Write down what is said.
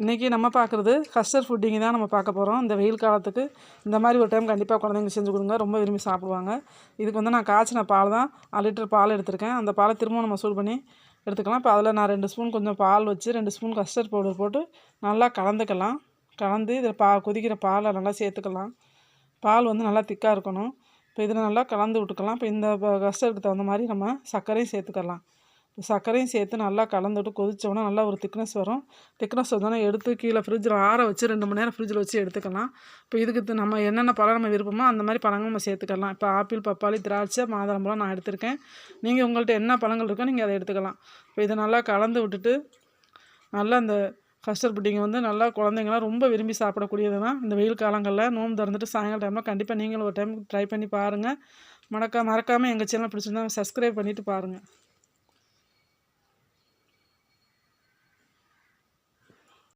இன்றைக்கி நம்ம பார்க்குறது கஸ்டர்ட் புட்டிங் தான் நம்ம பார்க்க போகிறோம். இந்த வெயில் காலத்துக்கு இந்த மாதிரி ஒரு டைம் கண்டிப்பாக குழந்தைங்க செஞ்சு கொடுங்க, ரொம்ப விரும்பி சாப்பிடுவாங்க. இதுக்கு வந்து நான் காய்ச்சின பால் தான் 1 லிட்டர் பால் எடுத்திருக்கேன். அந்த பாலை திரும்ப நம்ம சூடு பண்ணி எடுத்துக்கலாம். இப்போ அதில் நான் 2 ஸ்பூன் கொஞ்சம் பால் வச்சு 2 ஸ்பூன் கஸ்டர்ட் பவுடர் போட்டு நல்லா கலந்துக்கலாம். கலந்து இதில் கொதிக்கிற பாலை நல்லா சேர்த்துக்கலாம். பால் வந்து நல்லா திக்காக இருக்கணும். இப்போ இதில் நல்லா கலந்து விட்டுக்கலாம். இப்போ இந்த கஸ்டர்டுக்கு தகுந்த மாதிரி நம்ம சர்க்கரையும் சேர்த்துக்கலாம். சர்க்கரையும் சேர்த்து நல்லா கலந்துவிட்டு கொதித்தோன்னா நல்லா ஒரு திக்னஸ் வரும். திக்னஸ் வந்தோடனே எடுத்து கீழே ஃப்ரிட்ஜில் ஆற வச்சு 2 மணி நேரம் ஃப்ரிட்ஜில் வச்சு எடுத்துக்கலாம். இப்போ இதுக்கு நம்ம என்னென்ன பழம் நம்ம விருப்பமோ அந்த மாதிரி பழங்கள் நம்ம சேர்த்துக்கலாம். இப்போ ஆப்பிள், பப்பாளி, திராட்சை, மாதுளம்பழம் நான் எடுத்திருக்கேன். நீங்கள் உங்கள்கிட்ட என்ன பழங்கள் இருக்கோ நீங்கள் அதை எடுத்துக்கலாம். இப்போ இதை நல்லா கலந்து விட்டுட்டு நல்லா அந்த கஸ்டர்ட் புட்டிங்கை வந்து நல்லா குழந்தைங்களாம் ரொம்ப விரும்பி சாப்பிடக்கூடியது தான். இந்த வெயில் காலங்களில் நோன்பு திறந்துட்டு சாயங்காலம் டைமில் கண்டிப்பாக நீங்களும் ஒரு டைம் ட்ரை பண்ணி பாருங்கள். மறக்காமல் எங்கள் சேனல் பிடிச்சிருந்தா சப்ஸ்கிரைப் பண்ணிவிட்டு பாருங்கள்.